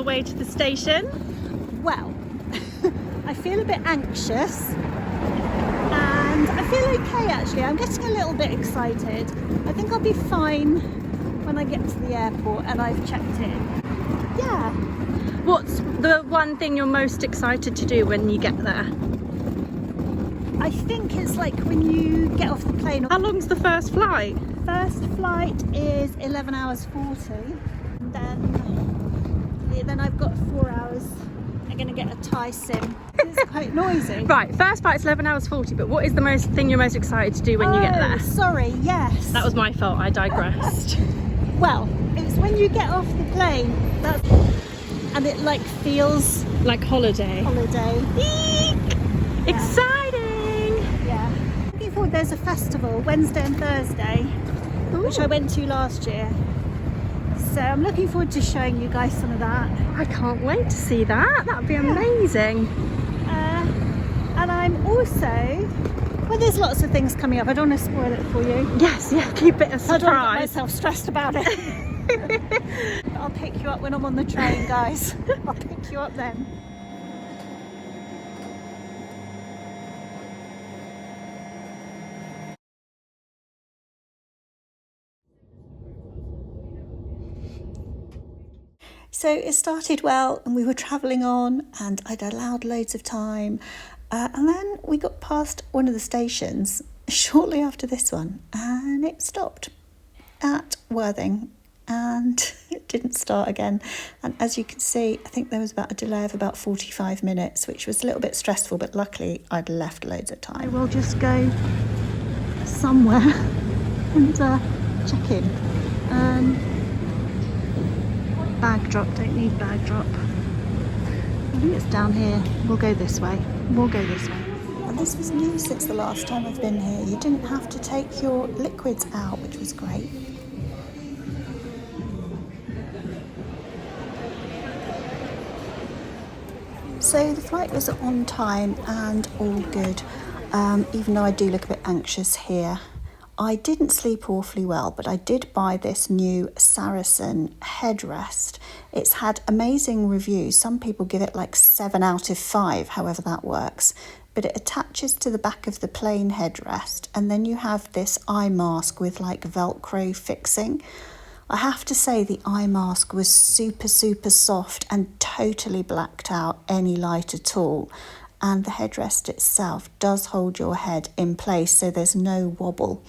the way to the station? Well, I feel a bit anxious and I feel okay actually. I'm getting a little bit excited. I think I'll be fine when I get to the airport and I've checked in. Yeah. What's the one thing you're most excited to do when you get there? I think it's like when you get off the plane. How long's the first flight? First flight is 11 hours 40. And then I've got 4 hours. I'm going to get a Thai sim. It's quite noisy. Right, first flight's 11 hours 40, but what is the thing you're most excited to do when you get there? Sorry, yes. That was my fault, I digressed. Well, it's when you get off the plane, and it like feels like holiday. Yeah. Exciting! Yeah. Looking forward, there's a festival Wednesday and Thursday, which I went to last year. So I'm looking forward to showing you guys some of that. I can't wait to see that. That'd be amazing. And I'm also, well, there's lots of things coming up. I don't want to spoil it for you. Yes, yeah, keep it a surprise. I don't want to get myself stressed about it. I'll pick you up when I'm on the train, guys. I'll pick you up then. So it started well and we were travelling on and I'd allowed loads of time. And then we got past one of the stations shortly after this one and it stopped at Worthing and it didn't start again. And as you can see, I think there was about a delay of about 45 minutes, which was a little bit stressful, but luckily I'd left loads of time. I will just go somewhere and check in. Bag drop, don't need bag drop. I think it's down here. We'll go this way. And this was new since the last time I've been here. You didn't have to take your liquids out, which was great. So the flight was on time and all good, even though I do look a bit anxious here. I didn't sleep awfully well, but I did buy this new Saracen headrest. It's had amazing reviews. Some people give it like 7 out of 5, however that works. But it attaches to the back of the plain headrest, and then you have this eye mask with like Velcro fixing. I have to say the eye mask was super soft and totally blacked out any light at all. And the headrest itself does hold your head in place, so there's no wobble.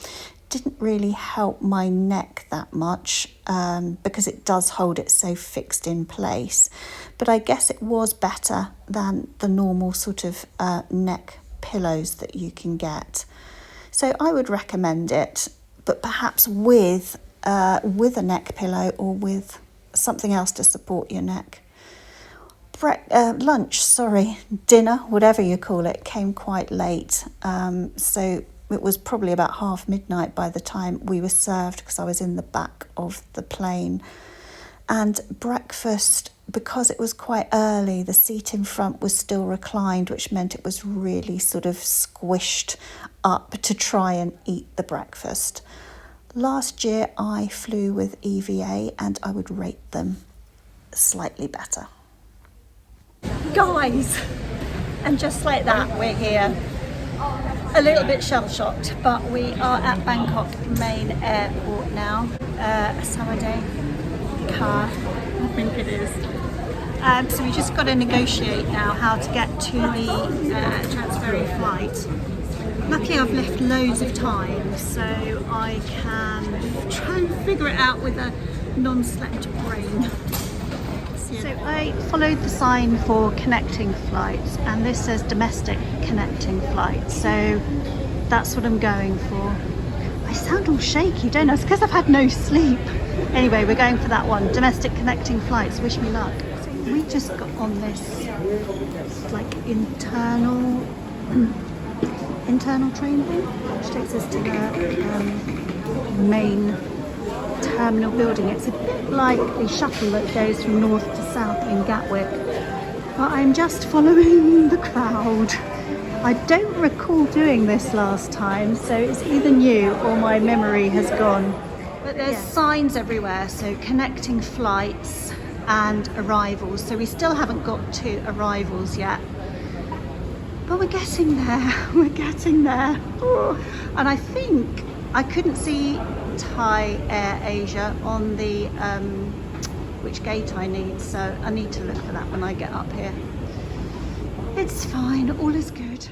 Didn't really help my neck that much because it does hold it so fixed in place. But I guess it was better than the normal sort of neck pillows that you can get. So I would recommend it, but perhaps with a neck pillow or with something else to support your neck. Dinner, whatever you call it, came quite late. So it was probably about midnight by the time we were served because I was in the back of the plane. And breakfast, because it was quite early, the seat in front was still reclined, which meant it was really sort of squished up to try and eat the breakfast. Last year I flew with EVA and I would rate them slightly better. Guys, and just like that we're here, a little bit shell-shocked, but we are at Bangkok main airport now. Saturday car, I think it is. So we just got to negotiate now how to get to the transferring flight. Luckily I've left loads of time, so I can try and figure it out with a non-slept brain. So I followed the sign for connecting flights and this says domestic connecting flights, so that's what I'm going for. I sound all shaky, don't I? It's because I've had no sleep. Anyway, we're going for that one, domestic connecting flights. Wish me luck. So we just got on this like internal train thing, which takes us to the main terminal building. It's a bit like the shuttle that goes from north to south in Gatwick, but I'm just following the crowd. I don't recall doing this last time, so it's either new or my memory has gone. But there's signs everywhere, so connecting flights, and arrivals. So we still haven't got to arrivals yet. But we're getting there, we're getting there. Oh. And I think I couldn't see Thai Air Asia on the which gate I need, so I need to look for that when I get up here. It's fine, all is good.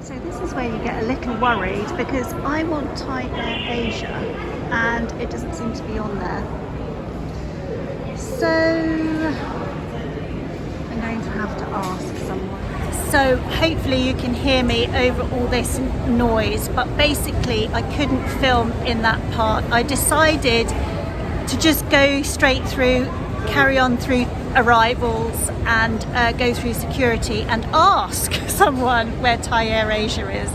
So this is where you get a little worried, because I want Thai Air Asia and it doesn't seem to be on there. So I'm going to have to ask someone. So hopefully you can hear me over all this noise, but basically I couldn't film in that part. I decided to just go straight through, carry on through arrivals and go through security and ask someone where Thai Air Asia is.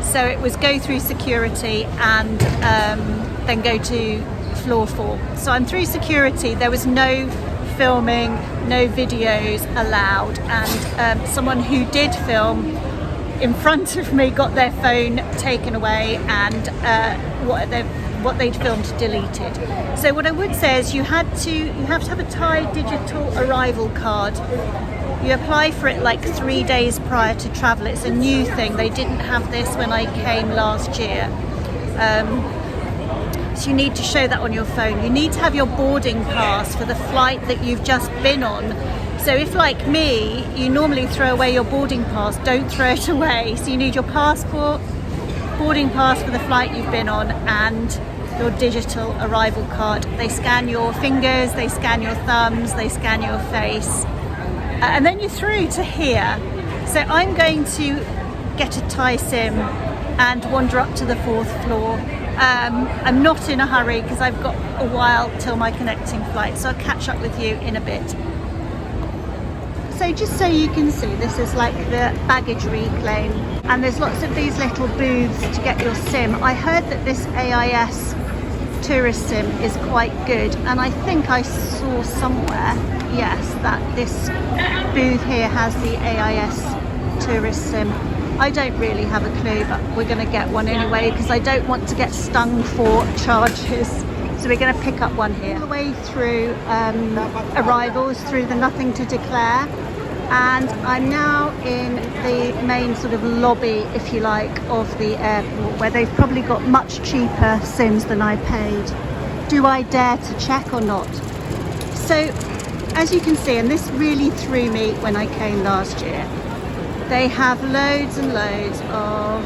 So it was go through security and then go to floor 4. So I'm through security. There was no filming, no videos allowed, and someone who did film in front of me got their phone taken away and what they'd filmed deleted. So what I would say is you have to have a Thai digital arrival card. You apply for it like 3 days prior to travel. It's a new thing. They didn't have this when I came last year. So you need to show that on your phone. You need to have your boarding pass for the flight that you've just been on. So if, like me, you normally throw away your boarding pass, don't throw it away. So you need your passport, boarding pass for the flight you've been on, and your digital arrival card. They scan your fingers, they scan your thumbs, they scan your face, and then you're through to here. So I'm going to get a Thai SIM and wander up to the 4th floor. I'm not in a hurry because I've got a while till my connecting flight, so I'll catch up with you in a bit. So just so you can see, this is like the baggage reclaim, and there's lots of these little booths to get your SIM. I heard that this AIS tourist SIM is quite good, and I think I saw somewhere, yes, that this booth here has the AIS tourist SIM. I don't really have a clue, but we're going to get one anyway because I don't want to get stung for charges. So we're going to pick up one here. All the way through arrivals, through the nothing to declare, and I'm now in the main sort of lobby, if you like, of the airport, where they've probably got much cheaper SIMs than I paid. Do I dare to check or not? So as you can see, and this really threw me when I came last year, they have loads and loads of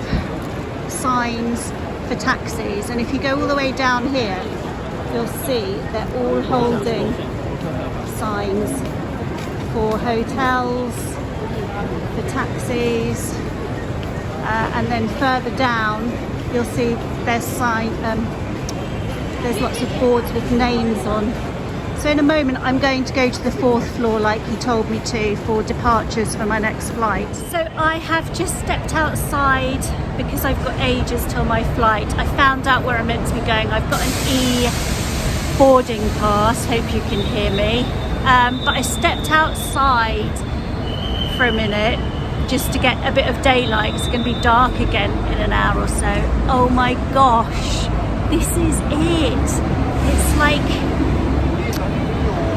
signs for taxis, and if you go all the way down here, you'll see they're all holding signs for hotels, for taxis, and then further down you'll see there's there's lots of boards with names on. So in a moment I'm going to go to the 4th floor like he told me to for departures for my next flight. So I have just stepped outside because I've got ages till my flight. I found out where I'm meant to be going. I've got an e-boarding pass, hope you can hear me. But I stepped outside for a minute just to get a bit of daylight. It's going to be dark again in an hour or so. Oh my gosh, this is it. It's like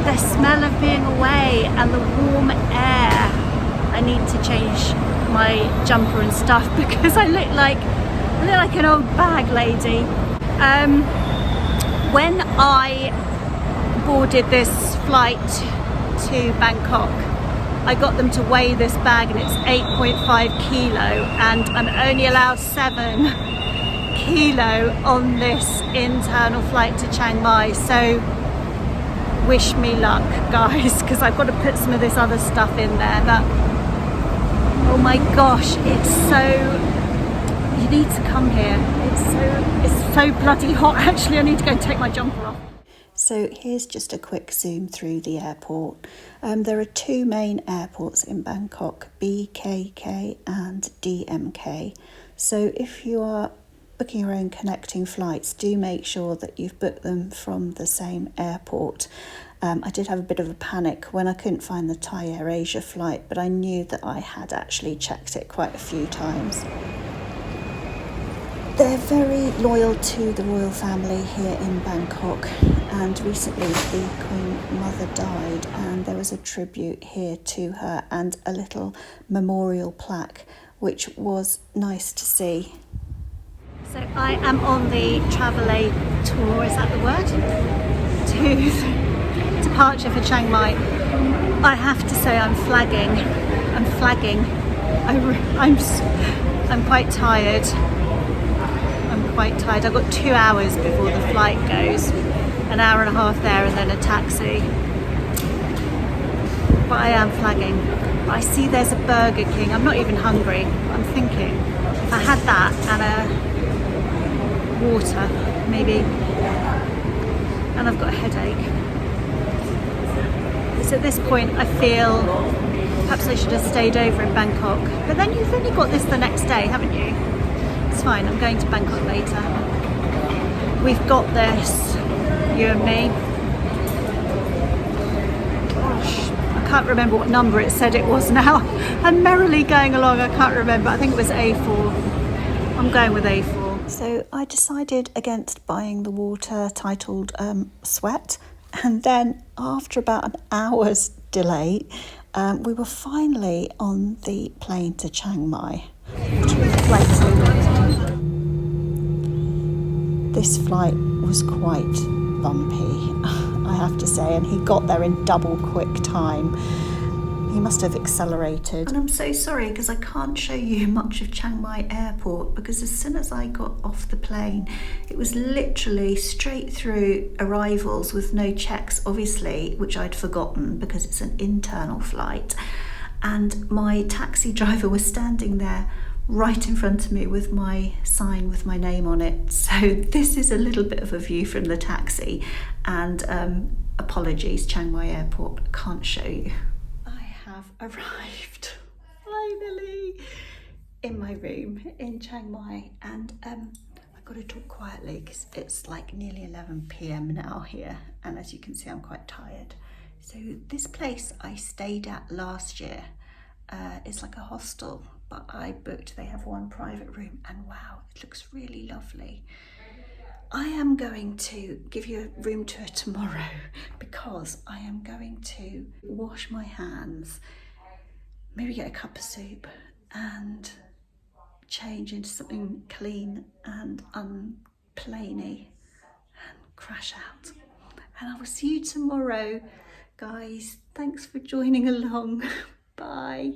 the smell of being away and the warm air. I need to change my jumper and stuff because I look like an old bag lady. When I boarded this flight to Bangkok, I got them to weigh this bag and it's 8.5 kilo, and I'm only allowed 7 kilo on this internal flight to Chiang Mai. So wish me luck, guys, because I've got to put some of this other stuff in there. But oh my gosh, it's so, you need to come here. It's so bloody hot. Actually, I need to go and take my jumper off. So here's just a quick zoom through the airport. There are 2 main airports in Bangkok, BKK and DMK. So if you are booking your own connecting flights, do make sure that you've booked them from the same airport. I did have a bit of a panic when I couldn't find the Thai Air Asia flight, but I knew that I had actually checked it quite a few times. They're very loyal to the royal family here in Bangkok, and recently the Queen Mother died and there was a tribute here to her and a little memorial plaque, which was nice to see. So I am on the travel aid tour, is that the word? To departure for Chiang Mai. I have to say I'm flagging. I'm quite tired. I've got 2 hours before the flight goes, an hour and a half there and then a taxi. But I am flagging. I see there's a Burger King. I'm not even hungry. I'm thinking if I had that and a water, maybe. And I've got a headache. So at this point I feel perhaps I should have stayed over in Bangkok. But then you've only got this the next day, haven't you? It's fine, I'm going to Bangkok later. We've got this, you and me. Gosh, I can't remember what number it said it was now. I'm merrily going along, I can't remember. I think it was A4. I'm going with A4. So I decided against buying the water titled Sweat, and then after about an hour's delay, we were finally on the plane to Chiang Mai. This flight was quite bumpy, I have to say, and he got there in double quick time. He must have accelerated. And I'm so sorry because I can't show you much of Chiang Mai airport, because as soon as I got off the plane, it was literally straight through arrivals with no checks, obviously, which I'd forgotten because it's an internal flight. And my taxi driver was standing there right in front of me with my sign with my name on it. So this is a little bit of a view from the taxi, and apologies, Chiang Mai airport, I can't show you. I have arrived finally in my room in Chiang Mai, and I've got to talk quietly because it's like nearly 11 p.m. now here, and as you can see I'm quite tired. So this place I stayed at last year, it's like a hostel, but I booked, they have one private room, and wow, it looks really lovely. I am going to give you a room tour tomorrow because I am going to wash my hands, maybe get a cup of soup and change into something clean and unplainy and crash out. And I will see you tomorrow, guys. Thanks for joining along. Bye.